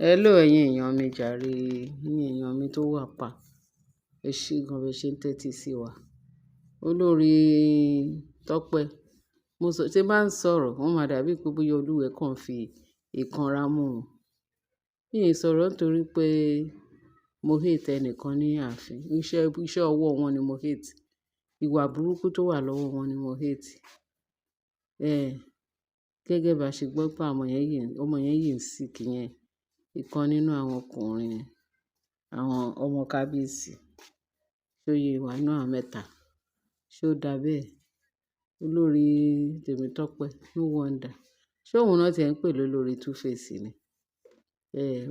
Hello ẹ̀yin èèyàn mi jàre, ẹ̀yin èèyàn mi tó wà pa. Ẹ ṣé gan bẹ ṣe ń tẹ́tí sí wa. Olórí Tọ́pẹ́, tí bá ń sọ̀rọ̀, wọ́n máa dàbí pé bóyá Olúwẹ̀ kàn fi ìkanra mú wọn. Mi ì sọ̀rọ̀ nítorí pé mo hate ẹnìkan ní ààfin. Iṣẹ́ ọwọ́ wọn ni mo hate. Ìwà burúkú tó wà lọ́wọ́ wọn ni mo hate. Gẹ́gẹ́ bá ṣe gbọ́ pé ọmọ yẹn yìí ń sick yẹn. Ìkan nínú àwọn ọkùnrin, àwọn ọmọ kábíyèsí, ṣó yé wa nínú àwọn mẹ́ta. Ṣó dà bẹ́ẹ̀? Olórí Tèmítọ́pẹ́, no wonder. Ṣé òun náà tí ẹ ń pè lólórí Two-Face ni?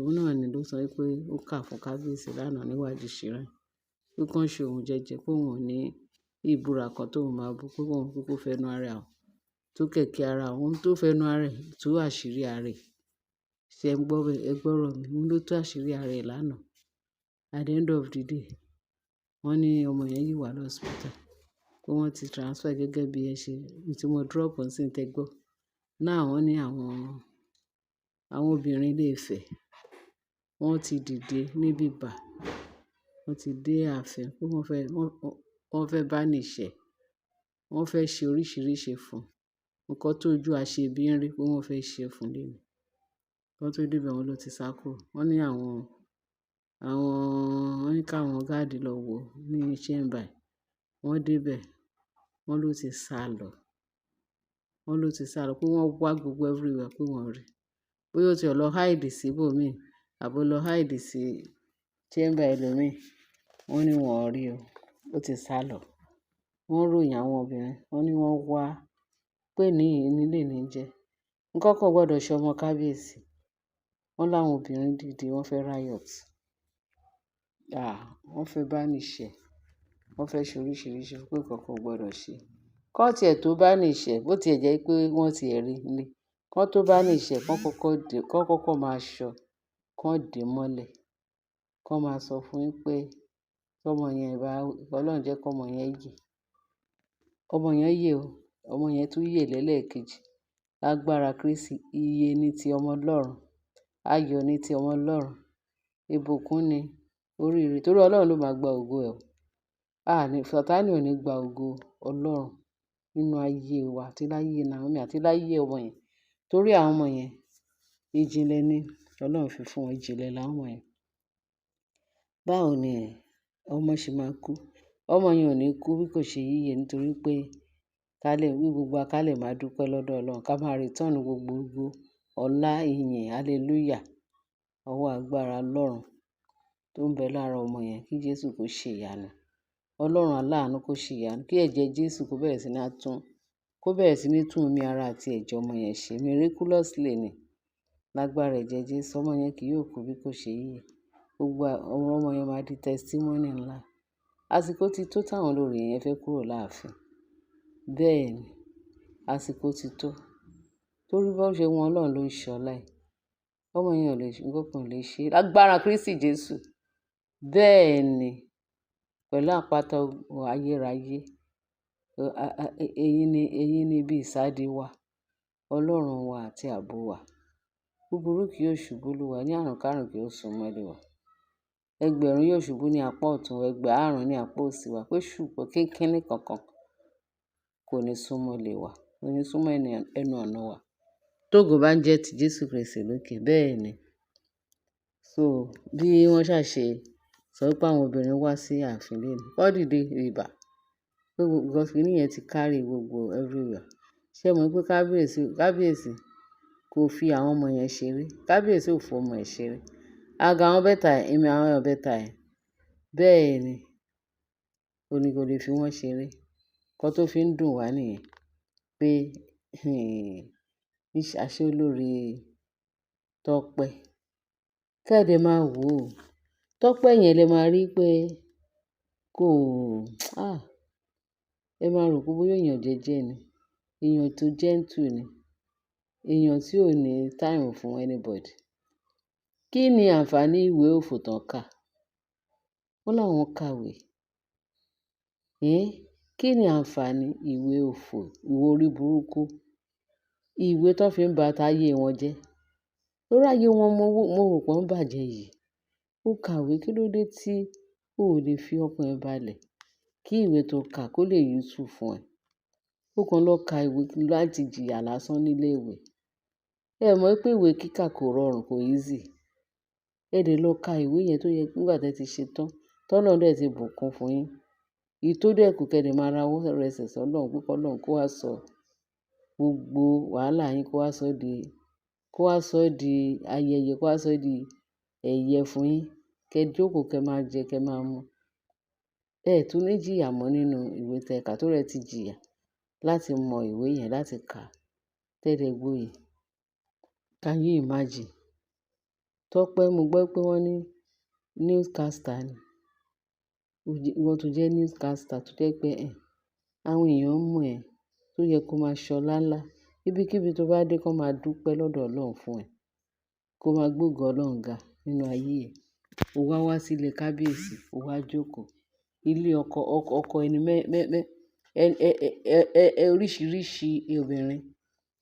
Òun náà ni ló sọ pé ó kà fún kábíyèsí lánàá níwájú Shrine. Pé kán ṣe òun jẹ́jẹ́ pé òun ò ní ìbúra kan tóun máa bú, pé òun kúkú fẹnu ara òun tú kẹ̀kẹ́ ara òun tó fẹnu ara ẹ̀ tú àṣírí ara ẹ̀. Ṣé ẹ gbọ́ bẹ́ẹ̀? Ẹ gbọ́rọ̀ mi. Òun ló tú àṣírí ara ẹ̀ lánàá. At the end of the day, wọ́n ní ọmọ yẹn yìí wà lọ́spítà. Pé wọ́n ti transfer gẹ́gẹ́ bí ẹ ṣe, tí mo drop ń sì ń tẹ́ gbọ́. Náà wọ́n ní àwọn obìnrin ilé Ifẹ̀, wọ́n ti dìde níbí bà. Wọ́n ti dé ààfin pé wọ́n fẹ́ bá nìṣẹ́. Wọ́n fẹ́ ṣe oríṣiríṣi fún un. Nǹkan tó ojú aṣebi ń rí pé wọ́n fẹ́ ṣe fún un léni. Kán tó dé ibẹ̀ wọ́n ló ti sá kúrò. Wọ́n ní wọ́n ní káwọn gáàdì lọ wò ní chamber ẹ̀. Wọ́n dé bẹ̀, wọ́n ló ti sálọ. Wọ́n ló ti sálọ pé wọ́n wá gbogbo everywhere pé wọ́n rí. Bóyá ó ti lọ hide sí ibòmíì àbó lọ hide sí chamber ẹlòmíì. Wọ́n ní wọn ò rí o. Ó ti sálọ. Wọ́n ròyìn àwọn obìnrin. Wọ́n ní wọ́n wá pé nílé ní jẹ́. Nǹkan kan ò gbọdọ̀ ṣe ọmọ kábíyèsí. Wọ́n láwọn obìnrin dìde, wọ́n fẹ́ riot. Wọ́n fẹ́ bá nìṣẹ́. Wọ́n fẹ́ ṣe oríṣiríṣi pé nǹkan kan ò gbọdọ̀ ṣe. Kán tiẹ̀ tó bá nìṣẹ́, bó tiẹ̀ jẹ́ pé wọ́n ti ẹ̀ rí nílé. Kán tó bá nìṣẹ́, kán kọ́kọ́ máa ṣọ, kán dè mọ́lẹ̀. Kán máa sọ fún un pé Ọlọ́run jẹ́ kọ́mọ yẹn yè. Ọmọ yẹn yè o. Ọmọ yẹn tún yè lẹ́lẹ́ẹ̀kejì. Lágbára Kristi, iye ni ti ọmọ Ọlọ́run. Ayọ̀ ni ti ọmọ Ọlọ́run. Ìbùkún ni, oríire. Torí Ọlọ́run ló máa gba ògo ẹ̀ o. Sátánì ò ní gba ògo Ọlọ́run nínú ayé wa àti láyé Naomi àti láyé ọmọ yẹn. Torí àwọn ọmọ yẹn, ìjìnlẹ̀ ni Ọlọ́run fi fún wọn. Ìjìnlẹ̀ làwọn ọmọ yẹn. Báwo ni ọmọ ṣe máa kú? Ọmọ yẹn ò ní kú bí kò ṣe yíyẹ nítorí pé gbogbo wa ká lè máa dúpẹ́ lọ́dọ̀ Ọlọ́run. Ká máa return gbogbo ògo, ọlá, ìyìn, hallelujah. Ọwọ́ agbára Ọlọ́run tó ń bẹ lára ọmọ yẹn kí Jésù kó ṣe ìyanu. Ọlọ́run aláàánú kó ṣe ìyanu. Kí ẹ̀jẹ̀ Jésù kó bẹ̀rẹ̀ sí ní tún omi ara àti ẹ̀jẹ̀ ọmọ yẹn ṣe. Miraculously ni. Lágbára ẹ̀jẹ̀ Jésù, ọmọ yẹn kì yóò kú bí kò ṣe yíyẹ. Gbogbo ọmọ yẹn máa di testimony ńlá. Àsìkò ti tó táwọn olórí yẹn fẹ́ kúrò láàfin. Bẹ́ẹ̀ ni, àsìkò ti tó. Torí bó ṣe wọn Ọlọ́run ló ń ṣọlá ẹ̀. Ọmọ yẹn nǹkan kan ò lè ṣe. Lágbára Kristi Jésù. Bẹ́ẹ̀ ni, pẹ̀lú àpáta ayérayé. Èyí ni ibi ìsádi wa. Ọlọ́run wa àti ààbò wa. Búburú kì yóò ṣubú lù wá, ní àrùnkárùn kì yóò sún mọ́lé wa. Ẹgbẹ̀rún yóò ṣubú ní apá ọ̀tún, ẹgbẹ̀rún ní apá òsì wa. Pé ṣùgbọ́n kínkínní kankan kò ní sún mọ́lé wa. Kò ní sún mọ́ ẹnu ọ̀nà wa. Tógo bá ń jẹ́ ti Jésù Kristi lókè. Bẹ́ẹ̀ ni. So bí wọ́n ṣàṣe sọ pé àwọn obìnrin wá sí ààfin léni. Wọ́n dìde rìbà. Pé gbogbo kíní yẹn ti carry gbogbo everywhere. Ṣé ẹ mọ̀ pé kábíyèsí kò fi àwọn ọmọ yẹn ṣeré? Kábíyèsí ò fọmọ ẹ̀ ṣeré. Àga àwọn bẹ́tà ẹ̀, èmi àwọn èèyàn bẹ́tà ẹ̀. Bẹ́ẹ̀ ni. Kò lè fi wọ́n ṣeré. Nǹkan tó fi ń dùn wá nìyẹn. Pé àṣẹ olórí Tọ́pẹ́. Kẹ́dẹ̀ máa wò ó. Tọ́pẹ́ yẹn lè máa rí pé ẹ máa rò pé bóyá èèyàn jẹ́jẹ́ ni. Èèyàn tó gentle ni. Èèyàn tí ò ní time fún anybody. Kí ni àǹfààní ìwé òfò tán kà? Wọ́n láwọn kàwé. Kí ni àǹfààní ìwé òfò, ìwé orí burúkú? Ìwé tó fi ń ba táyé wọn jẹ́. Torí ayé wọn mo rò pé wọ́n bàjẹ́ yìí. Ó kàwé, kí ló dé tí o ò lè fi ọkàn ẹ balẹ̀ kí ìwé tó kà kó lè useful fún ẹ? Ó kàn lọ ka ìwé láti jìyà lásán nílé ìwé. Ẹ mọ̀ pé ìwé kíkà kò rọrùn, kò easy. Ẹ dẹ̀ lọ ka ìwé yẹn tó yẹ nígbà tí ẹ ti ṣe tán, tọ́lọ́run dẹ̀ ti bùkún fún yín. Èyí tó dẹ̀ kù kẹ́ dẹ̀ máa rawọ́ rẹsẹ̀ sọ́lọ́run pé kọ́lọ́run kó wá sọ gbogbo wàhálà yín, kó wá sọ di ayẹyẹ, kó wá sọ di ẹ̀yẹ fún yín. Kẹ́ jókòó, kẹ́ máa jẹ, kẹ́ máa mu. Ẹ tún ní jìyà mọ́ nínú ìwé tẹ kà, torí ẹ ti jìyà láti mọ ìwé yẹn, láti kà á. Tẹ́ dẹ̀ gboyè. Can you imagine? Tọ́pẹ́, mo gbọ́ pé wọ́n ní newscaster ni. Ìwọ tó jẹ́ newscaster tó jẹ́ pé àwọn èèyàn mọ̀ ẹ́, tó yẹ kó máa ṣọlá ńlá. Ibikíbi tó bá dé kó máa dúpẹ́ lọ́dọ̀ Ọlọ́run fún ẹ. Kó máa gbógo Ọlọ́run ga nínú ayé ẹ. O wá sílé kábíyèsí, o wá jókòó. Ilé ọkọ ẹni oríṣiríṣi obìnrin.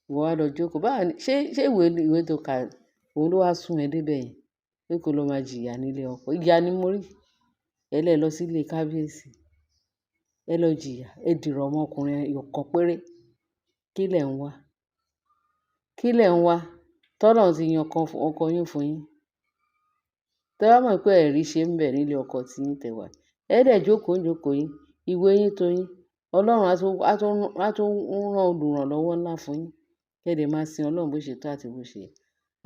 Ìwọ wá lọ jókòó. Báwo ni, ṣé ìwé tó kà òun ló wá sún ẹ débẹ̀ yẹn? Pé kó lọ máa jìyà nílé ọkọ. Ìyà ni mo rí. Ẹ lẹ́ lọ sílé kábíyèsí. Ẹ lọ jìyà. Ẹ dìrọ̀ ọmọkùnrin ọ̀kan péré. Kí lẹ̀ ń wá? Kí lẹ̀ ń wá? Tọ́lọ́run ti yan ọkọ yín fún yín. Tẹ́ bá mọ̀ pé ẹ̀rí ṣe ń bẹ nílé ọkọ tí yín tẹ̀ wá. Ẹ dẹ̀ jókòó yín. Ìwé yín tó yín. Ọlọ́run á tún rán olùrànlọ́wọ́ ńlá fún yín. Kẹ́ dẹ̀ máa sin Ọlọ́run bó ṣe tó àti bó ṣe yẹ.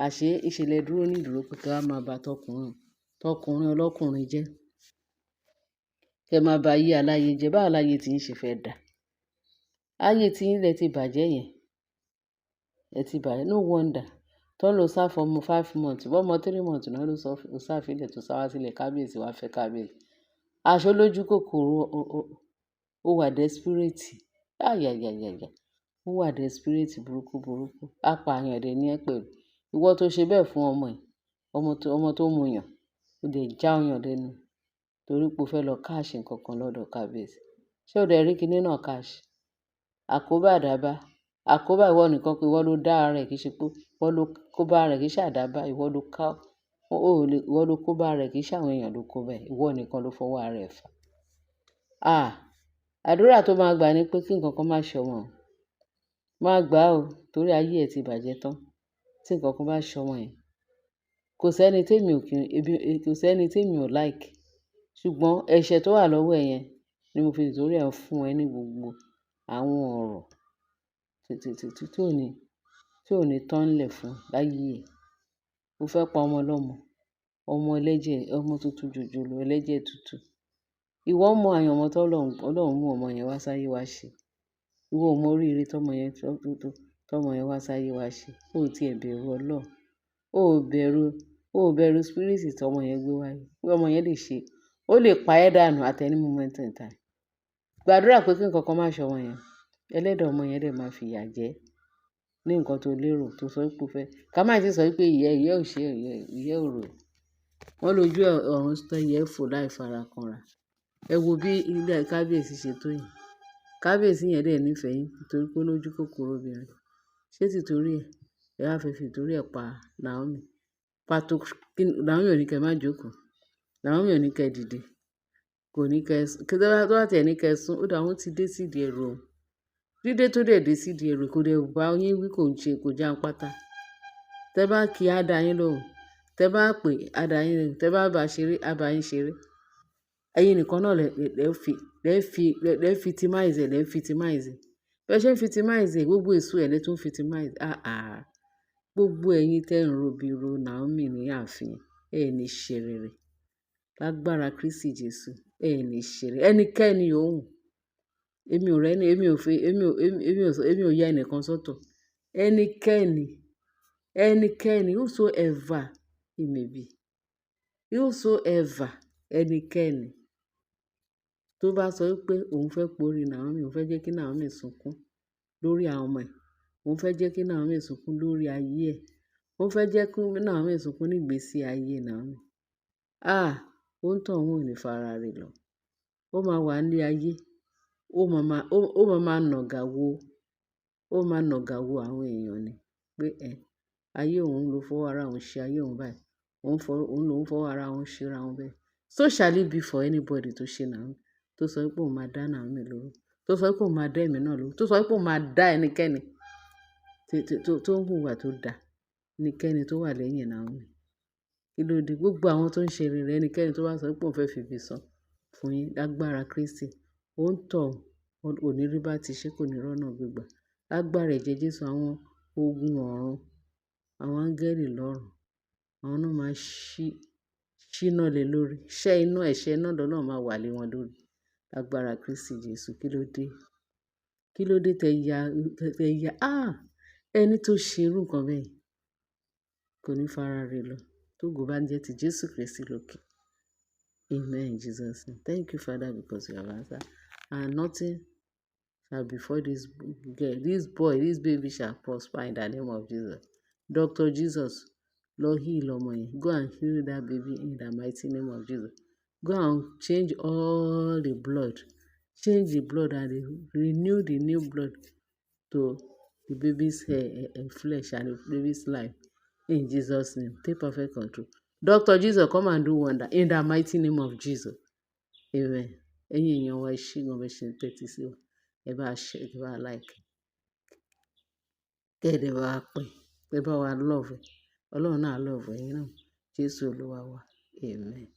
Àṣé ìṣẹ̀lẹ̀ dúró ní ìdúró pé kí a máa bá tọkùnrin ọlọ́kùnrin jẹ́. Kẹ́ máa bá ayé aláyé jẹ́. Báwo láyé tí yín ṣe fẹ́ dà? Ayé tí yín lẹ ti bàjẹ́ yẹn. Ẹ ti bàjẹ́. No wonder. Tó lọ sá fún ọmọ 5 months. Ọmọ 3 months náà ló sá filẹ̀ tó sá wá sílẹ̀ kábíyèsí wá fẹ́ kábíyèsí. Aṣọ lójú kòkòrò, ó wà desperate. Ayayayaya. Ó wà desperate burúkú. Apààyàn dẹ̀ ní ẹ pẹ̀lú. Ìwọ tó ṣe bẹ́ẹ̀ fún ọmọ ẹ̀. Ọmọ tó mu yàn. Ó dẹ̀ já ọyàn lẹ́nu. Torí pé ó fẹ́ lọ cash nǹkan kan lọ́dọ̀ kábíyèsí. Ṣé o dẹ̀ rí kiní náà cash? Àkóbá àdábá. Àkóbá ìwọ nìkan pé ìwọ ló dá ara ẹ̀, kì í ṣe pé ìwọ ló kó bá ara ẹ̀, kì í ṣe àdábá. Ìwọ ló kó bá ara ẹ̀, kì í ṣe àwọn èèyàn ló kó bá ẹ̀. Ìwọ nìkan ló fọwọ́ ara ẹ̀ fà. Àdúrà tó máa gbà ni pé kí nǹkan kan má ṣe ọmọ. Máa gbà ó, torí ayé ẹ̀ ti bàjẹ́ tán. Tí nǹkan kan bá ṣe ọmọ yẹn. Kò sẹ́ni tèmi ò like. Ṣùgbọ́n ẹ̀ṣẹ̀ tó wà lọ́wọ́ ẹ yẹn ni mo fi torí ẹ̀ fún ẹ ní gbogbo àwọn ọ̀rọ̀ tí ò ní tán lẹ̀ fún láyé ẹ̀. Ó fẹ́ pa ọmọ ọlọ́mọ. Ọmọ ẹlẹ́jẹ̀, ọmọ tuntun jòjòló ẹlẹ́jẹ̀ tútù. Ìwọ mọ àyànmọ́ tó Ọlọ́run mú ọmọ yẹn wá sáyé wá ṣe. Ìwọ ò mọ oríire tọ́mọ yẹn wá sáyé wá ṣe. Ó ti ẹ̀ bẹ̀rù Ọlọ́run. Ó bẹ̀rù spirit tọ́mọ yẹn gbé wáyé. Pé ọmọ yẹn lè ṣe. Ó lè pa ẹ́ dànù at any moment in time. Gbàdúrà pé kí nǹkan kan má ṣe ọmọ yẹn. Ẹlẹ́dàá ọmọ yẹn dẹ̀ máa fi ìyà jẹ ní nǹkan tó lérò tó sọ pé ó fẹ́. Ká má tí sọ pé ìyẹ́ ò ṣe, ìyẹ́ ò rò. Wọ́n lójú ọ̀run tẹ́ ìyẹ́ fò láì fara kanra. Ẹ wo bí ilé kábíyèsí ṣe tó yìí. Kábíyèsí yẹn dẹ̀ nífẹ̀ẹ́ yín nítorí pé ó lójú kòkòrò obìnrin. Ṣé tìtorí ẹ̀ wá fẹ́ fi torí ẹ̀ pa Naomi? Naomi ò ní kẹ́ má jókòó. Naomi ò ní kẹ́ dìde. Kò ní kẹ́ kí tó bá tẹ̀ ní kẹ́ sún. Ó dà wọ́n ti dé sídìí ẹrù o. Dídé tó dẹ̀ dé sídìí ẹrù kò dẹ̀ bá yín wí, kò já ń pátá. Tẹ́ bá kí á dá yín lóhùn. Tẹ́ bá pè á dá yín lóhùn. Tẹ́ bá bá ṣeré á bá yín ṣeré. Ẹ̀yin nìkan náà lẹ́ victimize. Bẹ́ẹ̀ ṣe ń victimize, gbogbo èso ẹ̀ lẹ́ tún victimize. Gbogbo ẹ̀yin tẹ́ ń ro Naomi ní ààfin. Ẹ ní ṣe rere. Lágbára Kristi Jésù. Ẹ ní ṣe rere. Ẹnikẹ́ni òun. Èmi ò yà ẹnìkan sọ́tọ̀. Ẹnikẹ́ni, whosoever it may be. Whosoever, ẹnikẹ́ni tó bá sọ pé òun fẹ́ porí Naomi, òun fẹ́ jẹ́ kí Naomi sunkún lórí àwọn ọmọ ẹ̀, òun fẹ́ jẹ́ kí Naomi sunkún lórí ayé ẹ̀, òun fẹ́ jẹ́ kí Naomi sunkún ní ìgbésí ayé Naomi. Ó ń tàn òun ò ní fara rẹ̀ lọ. Ó máa wà ní ayé. Ó máa nàgà wo àwọn èèyàn ni pé ayé òun ló fọwọ́ ara òun ṣe ayé òun báyìí, òun lòun fọwọ́ ara òun ṣe ra òun bẹ́ẹ̀. So shall it be for anybody tó ṣe Naomi, tó sọ pé òun máa dá Naomi lóró, tó sọ pé òun máa dá èmi náà lóró, tó sọ pé òun máa dá ẹnikẹ́ni tó ń hùwà tó dá, ẹnikẹ́ni tó wà lẹ́yìn Naomi. Kí ló dé? Gbogbo àwọn tó ń ṣe rere, ẹnikẹ́ni tó bá sọ pé òun fẹ́ fi ibi san fún yín lágbára Kristi, ó ń tọ̀ ò ní rí bá ti ṣe, kò ní rọ́nà gbégbà. Lágbára ẹ̀jẹ̀ Jésù, àwọn ogun ọ̀run, àwọn áńgẹ́lì lọ́run, àwọn náà máa ṣíná lé lórí. Iṣẹ́ iná, ẹ̀ṣẹ̀ iná lọ́nà máa wà lé wọn lórí. Lágbára Kristi Jésù. Kí ló dé? Kí ló dé tẹ ya? Ẹni tó ṣe irú nǹkan bẹ́ẹ̀ kò ní fara rẹ̀ lọ. Tógo bá ń jẹ́ ti Jésù Kristi lókè. Amen in Jesus' name. Thank you, Father, because you have answered. And nothing shall befall this girl, this boy, this baby shall prosper in the name of Jesus. Dr. Jesus, Lord, heal ọmọ yẹn. Go and heal that baby in the mighty name of Jesus. Go and change all the blood. Change the blood and renew the new blood to the baby's flesh and the baby's life. In Jesus' name, take perfect control. Dr. Jesus, come and do wonder in the mighty name of Jesus. Amen. Ẹ̀yin èèyàn wa, ṣé gan bẹ́ẹ̀ ṣe ń tẹ́tí sí wa? Ẹ bá share, ẹ bá like, kẹ́ẹ̀dẹ̀ bá pín, ẹ bá wa love. Ọlọ́run náà love ẹ̀yin náà. Jésù Olúwa wa. Amen.